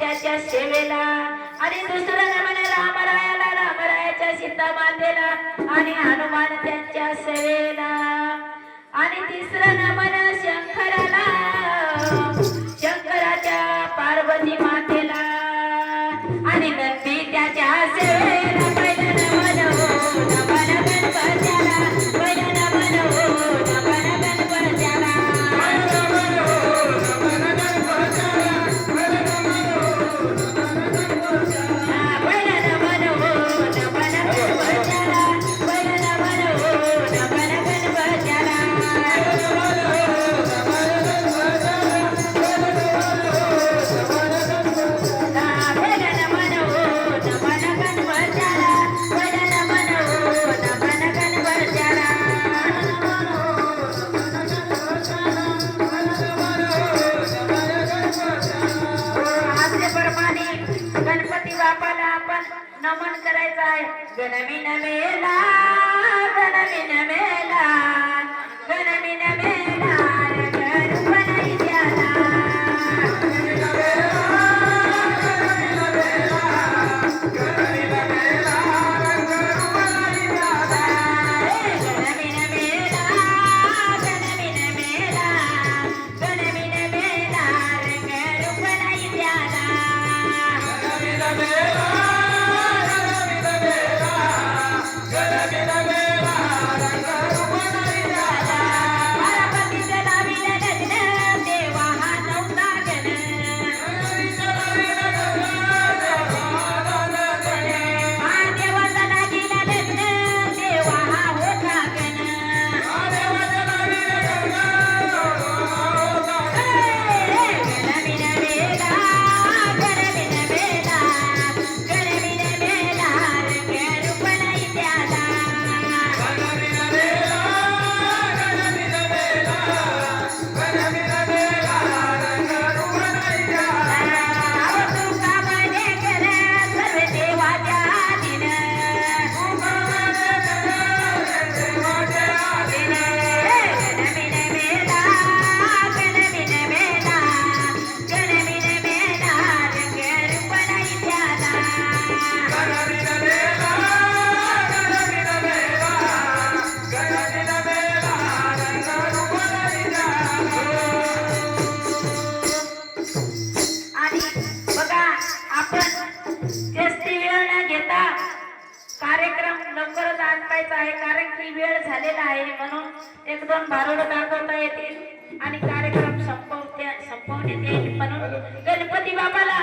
त्याच्या सेवेला आणि दुसरं नमन रामरायाला रामरायाच्या सीता मातेला आणि हनुमान त्यांच्या सेवेला आणि तिसरं नमन शंकराला शंकराच्या पार्वती मातेला आणि नंदी त्याच्या सेवेला पहिलं नमन हो नमन गणपत्याला पहिलं नमन हो नमन गणपत्याला गणपती बापाला आपण नमन करायचं आहे. गणमिन मेला गणमिन मेला गणमिन मेला गणपती द्याला कार्यक्रम लवकरच आटपायचा आहे कारण की वेळ झालेला आहे. म्हणून एक दोन भारुड दाखवता येतील आणि कार्यक्रम संपवण्यात येईल. म्हणून गणपती बाबाला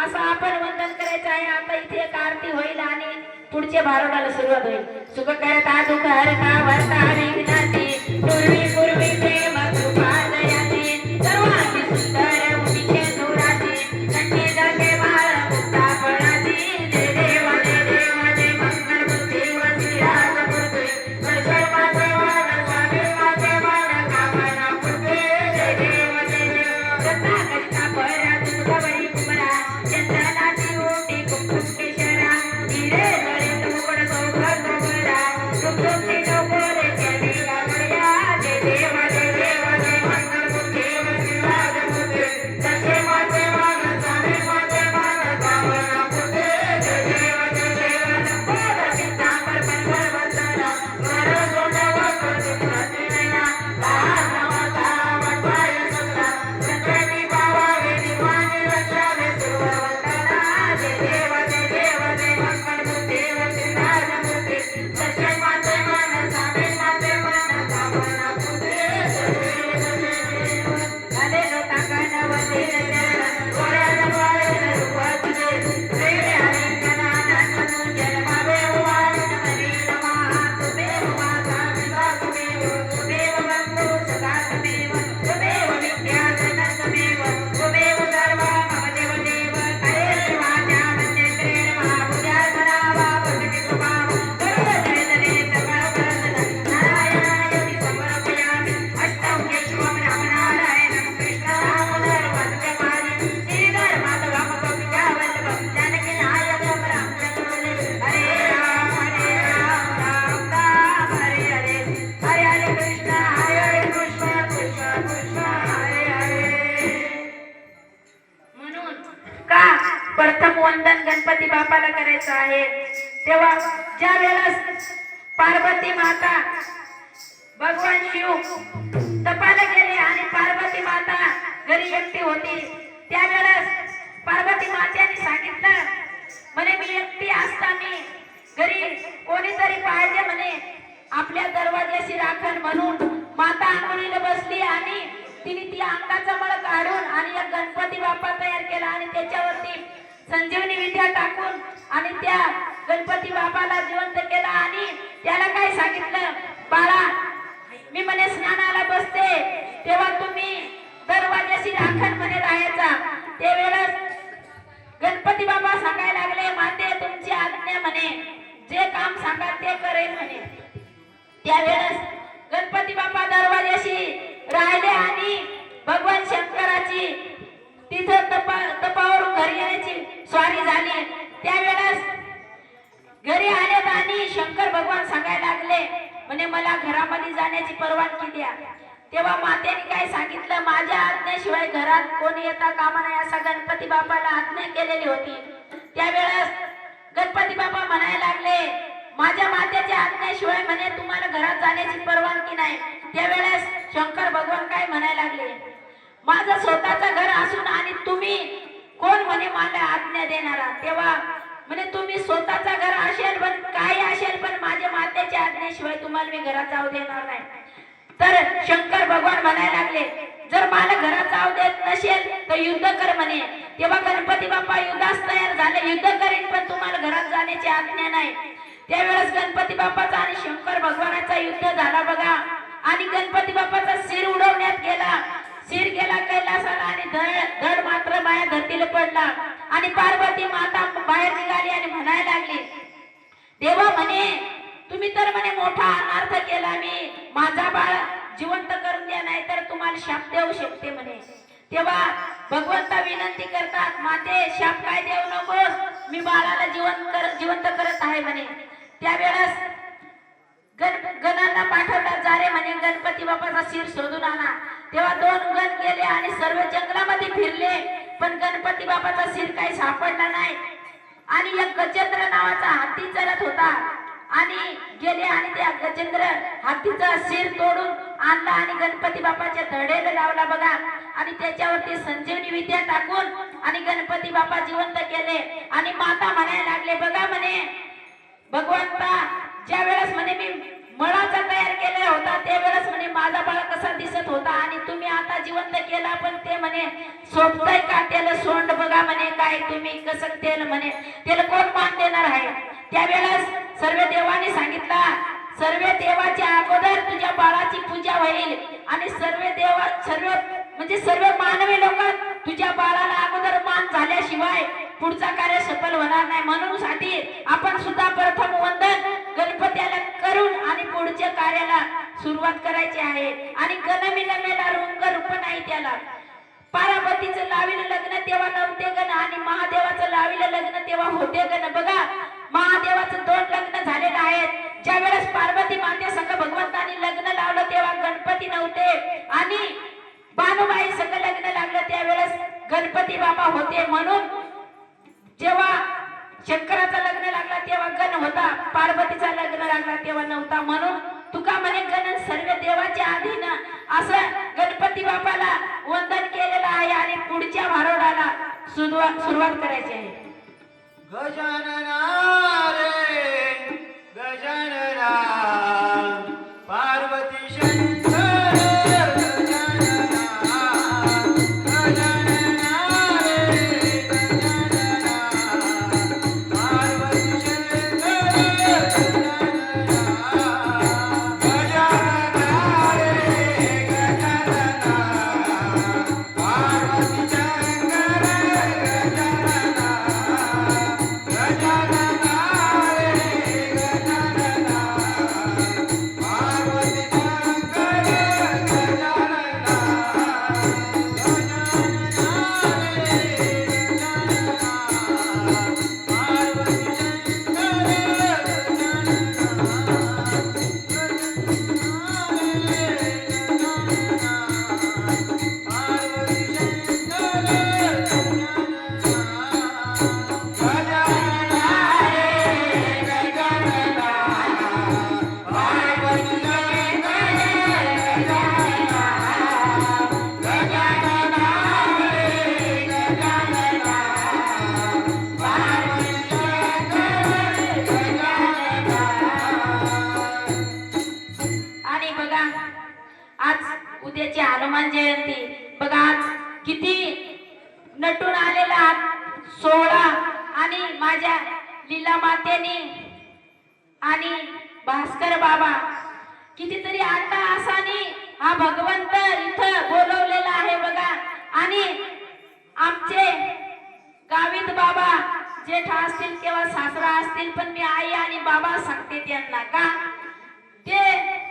असं आपण वंदन करायचं आहे. आता इथे एक आरती होईल आणि पुढच्या भारुडाला सुरुवात होईल. सुख करता दुःख हरता वरता विघ्नाती पूर्वी पूर्वी प्रेम कृपा दयाती सर्वांची सुंदर उभीचे धुराती कंठी जाते बाळ मुक्ता फळाती जय देव जय देव जय मंगल बुद्धी वसी राज बुद्धी वर्षर माझे वाण स्वामी माझे वाण कामना पुरते जय देव जय देव सत्ता कष्टा परा तुझवरी कुमरा चंद्रनाची ओटी कुंकुम केशरा हिरे जळे तुकड सौभाग्य बरा तुमची डोकोरे चली लागल्या जय देव जय देव वंदन गणपती बापाला करायचं आहे. तेव्हा ज्या वेळेस पार्वती माता भगवान शिव तपाला गेले आणि पार्वती माता घरी एकटी होती, त्यावेळेस पार्वती मातेने सांगितलं म्हणे मी एकटी असताना घरी कोणीतरी पाहिजे म्हणे आपल्या दरवाजाशी राखण म्हणून. माता आंघोळीला बसली आणि तिने ती अंगाचा मळ काढून आणि एक गणपती बाप्पा तयार केला आणि त्याच्यावरती संजीवनी विद्या टाकून आणि त्या गणपती बाप्पाला जिवंत केला आणि त्याला काय सांगितलं, बाळा मी म्हणे स्नानाला बसते तेव्हा तुम्ही दरवाजाशी राखण म्हणे राहायचा. त्यावेळेस गणपती बाप्पा सांगायला लागले माते तुमची आज्ञा म्हणे, जे काम सांगा ते करेल म्हणे. त्यावेळेस गणपती बाप्पा दरवाजाशी राहिले आणि भगवान शंकराची तिथं तपावरून घरी येण्याची स्वारी झाली. त्यावेळेस घरी आले आणि शंकर भगवान सांगायला लागले म्हणे मला घरामध्ये जाण्याची परवानगी द्या. तेव्हा मातेने काय सांगितलं, माझ्या आज्ञेशिवाय घरात कोणी येता कामा नये असा गणपती बाप्पाला आज्ञा केलेली होती. त्यावेळेस गणपती बाप्पा म्हणायला लागले माझ्या मातेच्या आज्ञेशिवाय म्हणे तुम्हाला घरात जाण्याची परवानगी नाही. त्यावेळेस शंकर भगवान काय म्हणायला लागले, माझं स्वतःचं घर असून आणि तुम्ही कोण म्हणे मला आज्ञा देणारा. तेव्हा म्हणे तुम्ही स्वतःचं घर असेल पण काही असेल पण माझ्या मातेच्या आज्ञेशिवाय तुम्हाला मी घरात जाऊ देणार नाही. तर शंकर भगवान म्हणायला लागले जर मला घरात जाऊ देत नसेल तर युद्ध कर म्हणे. तेव्हा गणपती बाप्पा युद्धास तयार झाले, युद्ध करीन पण तुम्हाला घरात जाण्याची आज्ञा नाही. त्यावेळेस गणपती बाप्पाचा आणि शंकर भगवानाचा युद्ध झाला बघा आणि गणपती बाप्पाचा शिर उडवण्यात गेला. शिर गेला कैलासाला आणि धड मात्र माया धरतीला पडला आणि पार्वती माता बाहेर निघाली आणि म्हणायला लागली देवा म्हणे तुम्ही तर म्हणे मोठा अनर्थ केला, मी माझा बाळ जिवंत करून द्या नाही तर तुम्हाला शाप देऊ शकते म्हणे. तेव्हा भगवंता विनंती करतात माते शाप काय देऊ नकोस, मी बाळाला जिवंत करत आहे म्हणे. त्यावेळेस गणांना पाठवला जा रे म्हणे गणपती बाप्पाचा शिर शोधून आणा. तेव्हा 2 गण गेले आणि सर्व जंगलामध्ये फिरले पण गणपती बाप्पाचा शिर काही सापडला नाही. आणि एक गजेंद्र नावाचा हत्ती चरत होता आणि गेले आणि त्या गजेंद्र हत्तीचा शिर तोडून आणला आणि गणपती बाप्पाच्या धडेला लावला बघा आणि त्याच्यावरती संजीवनी विद्या टाकून आणि गणपती बाप्पा जिवंत केले. आणि माता म्हणायला लागले बघा म्हणे भगवंता ज्या वेळेस म्हणे मी मळाचा तयार केला होता त्यावेळेस म्हणे माझा बाळ कसा दिसत होता आणि तुम्ही आता जिवंत केला पण ते म्हणे सोबतय का त्याला सोंड बघा म्हणे काय तुम्ही कसं त्याला म्हणे त्याला कोण मान देणार आहे. त्यावेळेस सर्व देवांनी सांगितलं सर्व देवाच्या अगोदर तुझ्या बाळाची पूजा होईल आणि सर्व मानवी लोक तुझ्या बाळाला अगोदर मान झाल्याशिवाय पुढचा कार्य सफल होणार नाही. म्हणून साठी आपण सुद्धा प्रथम वंदन गणपतीला करून आणि पुढच्या कार्याला सुरुवात करायची आहे. आणि गणमिलमेला रंग रूप नाही त्याला. पार्वतीचं लाविलं लग्न तेव्हा नव्हते गण आणि महादेवाचं लाविलं लग्न तेव्हा होते गण. बघा महादेवाचं 2 लग्न झालेलं आहेत. ज्या वेळेस पार्वती माते संग भगवंतानी लग्न लावलं तेव्हा गणपती नव्हते आणि बानुबाई संग लग्न लागलं त्यावेळेस गणपती बाबा होते. म्हणून जेव्हा शंकराचं लग्न लागला तेव्हा गण होता, पार्वतीचा लग्न लागला तेव्हा नव्हता. म्हणून तुका म्हणे गण सर्व देवाच्या अधीन असं गणपती बाप्पाला वंदन केलेलं आहे आणि पुढच्या भारोडाला सुरुवात करायची आहे. गजानना रे गजानना पार्वती शंकर गजानना हनुमान जयंती बघा आज किती नटून आलेला सोहळा आणि माझ्या लीला मातेने आणि भास्कर बाबा कितीतरी अट्टाहासाने हा भगवंत इथं बोलवलेला आहे बघा. आणि आमचे गावित बाबा जेठ असतील किंवा सासरा असतील पण मी आई आणि बाबा सांगते त्यांना का ते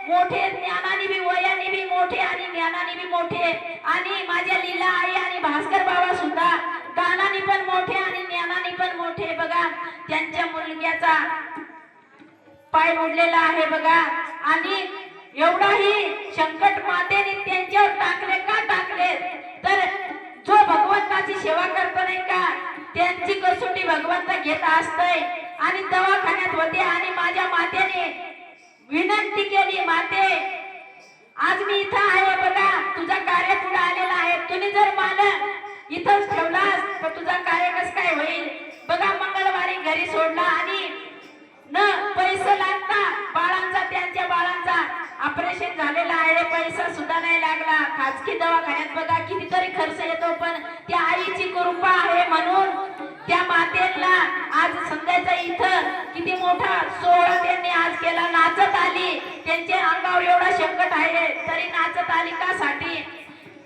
मोठे ज्ञानाने बी वयाने बी मोठे आणि ज्ञानाने बी मोठे आणि माझ्या लीला आई आणि भास्कर बाबा सुद्धा दानाने पण मोठे आणि ज्ञानाने पण मोठे बघा. त्यांच्या मुलग्याचा पाय मोडलेला आहे बघा. आणि एवढाही संकट मातेने त्यांच्यावर टाकले का टाकले तर जो भगवंताची सेवा करतो नाही का त्यांची कसोटी भगवंत घेत असतंय. आणि दवाखान्यात होते आणि माझ्या मातेने विनंती केली माते आज मी इथं आहे बघा तुझा कार्य पुढे आलेला आहे तुम्ही जर मला इथंच ठेवलास तर तुझा कार्य कसं काय होईल बघा. मंगळवारी घरी सोडला आणि न पैसा लागता बाळांचा त्यांच्या बाळांचा ऑपरेशन झालेला आहे पैसा सुद्धा नाही लागला. खाजगी दवाखान्यात बघा कितीतरी खर्च येतो पण त्या आईची कृपा आहे म्हणून त्या मातेला आज समजायचं इथं किती मोठा सोहळा त्यांनी आज केला. नाचत आली त्यांच्या अंगावर एवढा संकट आहे तरी नाचत आली कासाठी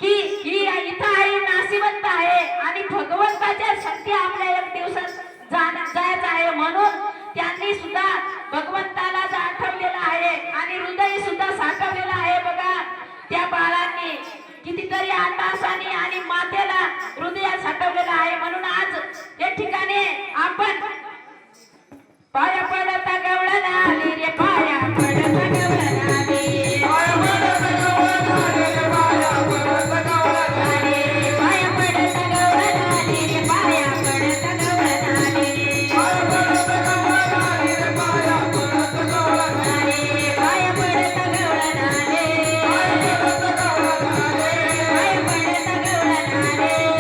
की ही इथं आई नाशिवंत आहे आणि भगवंताच्या शक्ती आपल्या एक दिवसात जायचं आहे म्हणून त्यांनी सुद्धा भगवंताला आठवलेलं आहे आणि हृदय सुद्धा साठवलेलं आहे बघा. त्या बाळांनी कितीतरी आतासाने आणि मातेला हृदयात साठवलेलं आहे म्हणून आज या ठिकाणी आपण पाया पडता गवळण आली रे पाया पडता गवळण आली पाया पडता गवळण आली रे पाया पडता गवळण आली पाया पडता गवळण आली रे पाया पडता गवळण आली पाया पडता गवळण आली रे पाया पडता गवळण आली पाया पडता गवळण आली पाया पडता गवळण आली पाया पडता गवळण आली पाया पडता गवळण आली पाया पडता गवळण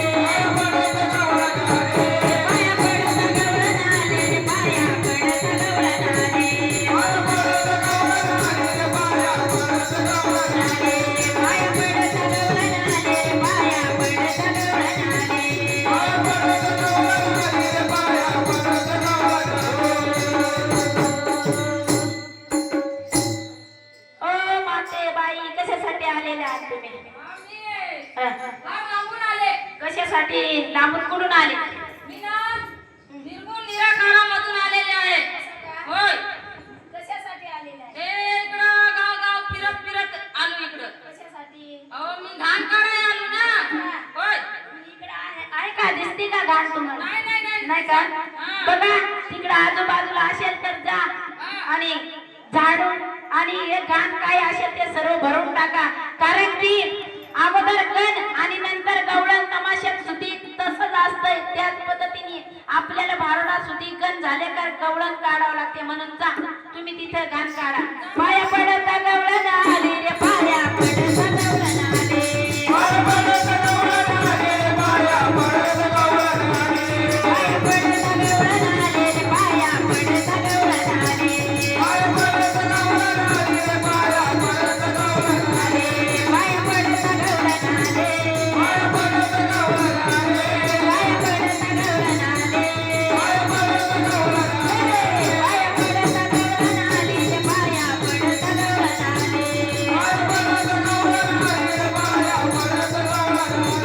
आली रे पाया पडता गवळण आली पाया पडता गवळण आली रे पाया पडता गवळण आली पाया पडता गवळण आली रे पाया पडता गवळण आली पाया पडता गवळण आली रे पाया पडता गवळण ओ माते बाई कशासाठी आलेले आहात तुम्ही कशासाठी लांबून कुठून आले मी ना निर्गुण निराकारामधून आलेले आहे. होय कशासाठी आलेले आहे ते इकडं गाव फिरत फिरत आलो इकडं. कशासाठी अहो मी घाण काढायला आलो ना. होय इकडे आहे का दिसते का घाण तुम्हाला नाही नाही नाही नाही का हा. बघा तिकडे आजूबाजूला असेल तर जा आणि झाडून आणि हे घाण काय असेल ते सर्व भरून टाका. कारण की अगोदर गण आणि नंतर गवळण तमाशात सुधी तसंच असतंय त्याच पद्धतीने आपल्याला भारोडा सुधी गण झाले का गवळण काढावं लागते म्हणून जा तुम्ही तिथे घाण काढा. पाया पडता गवळण आली रे पाया पडता गवळण आली पाया पडता गवळण आली रे पाया पडता गवळण आली पाया पडता गवळण आली रे पाया पडता गवळण आली पाया पडता गवळण आली रे पाया पडता गवळण आली पाया पडता गवळण आली पाया पडता गवळण आली पाया पडता गवळण आली पाया पडता गवळण आली पाया पडता गवळण आली रे पाया पडता गवळण आली पाया पडता गवळण आली रे पाया पडता गवळण आली.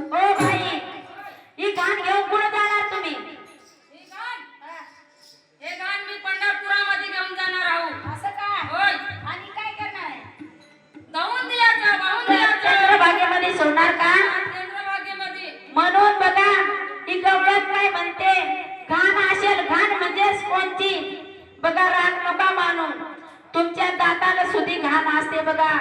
ओ भाई ही घाण घेऊन कुठे जाणार तुम्ही हे गाण मी पंढरपुरामध्ये घेऊन जाणार आहोत. असं काय होय आणि काय करणार आहे धावून द्यायचं चंद्रभागेमध्ये सोडणार का चंद्रभागेमध्ये. म्हणून बघा ही गवळण काय म्हणते घाण असेल घाण म्हणजेच कोणती बघा राग नका मानू तुमच्या दाताला सुधी घाण असते बघा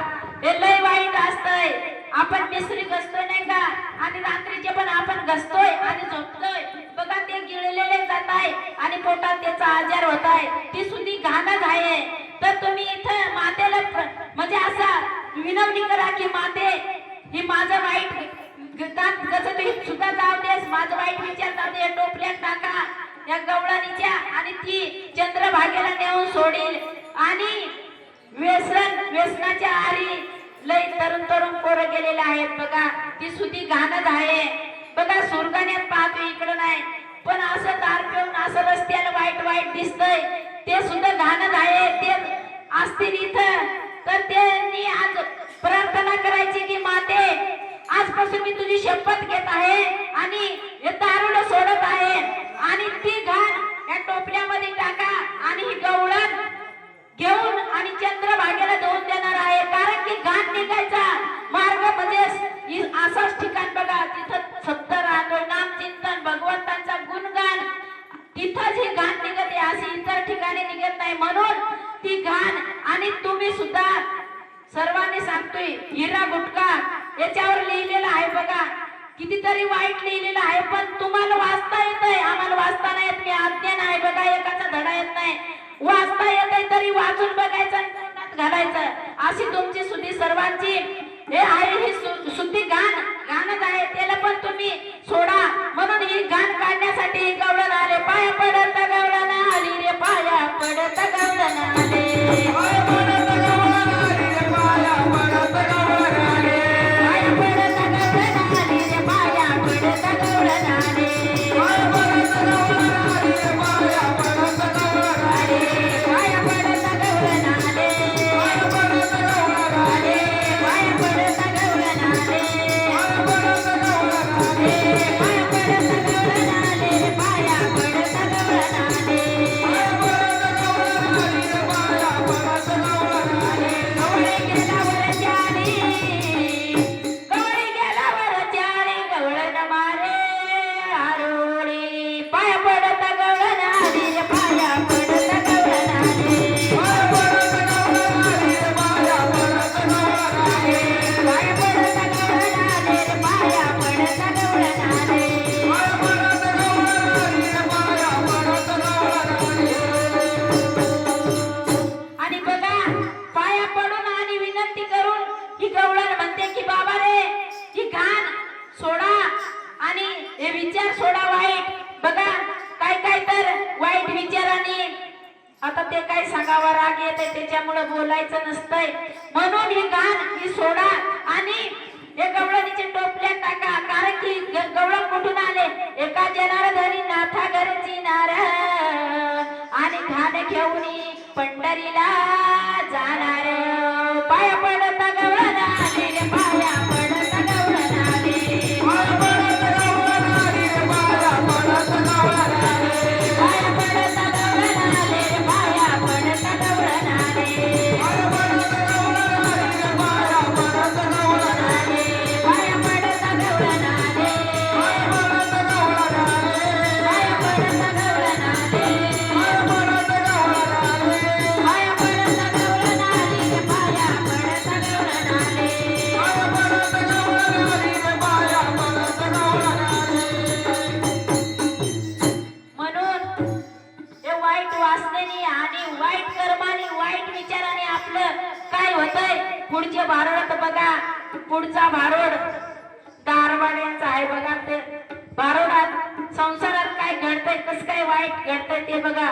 हे लय वाईट असतंय. आपण मिसरी घसतोय नाही का आणि रात्रीचे पण आपण घसतोय आणि झोपतोय बघा ते गिळलेले जात आहे आणि पोटात त्याचा आजार होत आहे ती सुधी घाणच आहे. तर तुम्ही इथं मातेला म्हणजे असा विनवणी करा की माते ही माझं वाईट गचत सुद्धा जाऊ देस माझं वाईट विचार जाऊ दे टोपल्यात टाका या गवळणीच्या आणि ती चंद्रभागेला नेऊन सोडील आणि व्यसनाच्या आरी लय तरुण पोरं गेलेले आहेत बघा. ती सुधी घाणच आहे बघा. सुरगाण्यात पाहतो इकडं नाही, पण असं दार पिऊन असं रस्त्याला वाईट दिसतंय ते सुद्धा घाणच आहे. ते असतील इथं तर त्यांनी आज प्रार्थना करायची की माते आजपासून मी तुझी शपथ घेत आहे आणि हे दारूला सोडत आहे आणि ती घाण या टोपल्यामध्ये टाका आणि ही गवळण घेऊन आणि चंद्रभागेला देऊन देणार आहे. कारण की घाण निघायचा मार्ग म्हणजे असाच ठिकाण बघा. तिथं सत्य राहतो, नामचिंतन, भगवंतांचा गुणगान, तिथंच ही घाण निघते, अशी इतर ठिकाणी निघत नाही. म्हणून ती घाण आणि तुम्ही सुद्धा सर्वांनी सांगतोय हिरा गुटखा याच्यावर लिहिलेलं आहे बघा. कितीतरी वाईट लिहिलेलं आहे, पण तुम्हाला वाचता येतंय, आम्हाला वाचता नाही येत. मी अज्ञान आहे बघा, एकाचा धडा येत नाही. वाचता येतंय तरी वाचून बघायचं आणि तोंडात घालायचं, अशी तुमची सुधी सर्वांची हे आहे. ही सुद्धी घाणच आहे, त्याला पण तुम्ही सोडा. म्हणून ही घाण काढण्यासाठी गवळण आले. पाया पडत गवळण आली रे, पाया पडत गवळण आले. आता ते काय सांगावं, राग येते त्याच्यामुळे बोलायचं नसतंय. म्हणून ही घाण ही सोडा आणि हे गवळणीचे टोपल्यात टाका. कारण की गवळण कुठून आले? एका जनार्दनी नाथा घरची नार आणि घाण घेऊन पंढरीला जाणार. पाया पडत गवळण आले रे, पाया पडत गवळण आले. पाया पडत गवळण आले रे, पाया पडत गवळण आले. पाया पडत गवळण आले रे, पाया पडत गवळण आले. पाया पडत गवळण आले रे, पाया पडत गवळण आले. पाया पडत गवळण आले. पाया पडत गवळण आले. पाया पडत गवळण आले. पाया पडत गवळण आले. पाया पडत गवळण आले रे, पाया पडत गवळण आले. पाया पडत गवळण आले रे, पाया पडत गवळण आले. म्हणून हे वाईट वासनेने आणि वाईट कर्माने वाईट विचाराने आपलं काय होतंय? पुढचे भारोड बघा. पुढचा भारोड दारवाड्यांचा आहे बघा. ते भारोडात संसारात काय घडतंय, कसं काय वाईट घडतंय ते बघा.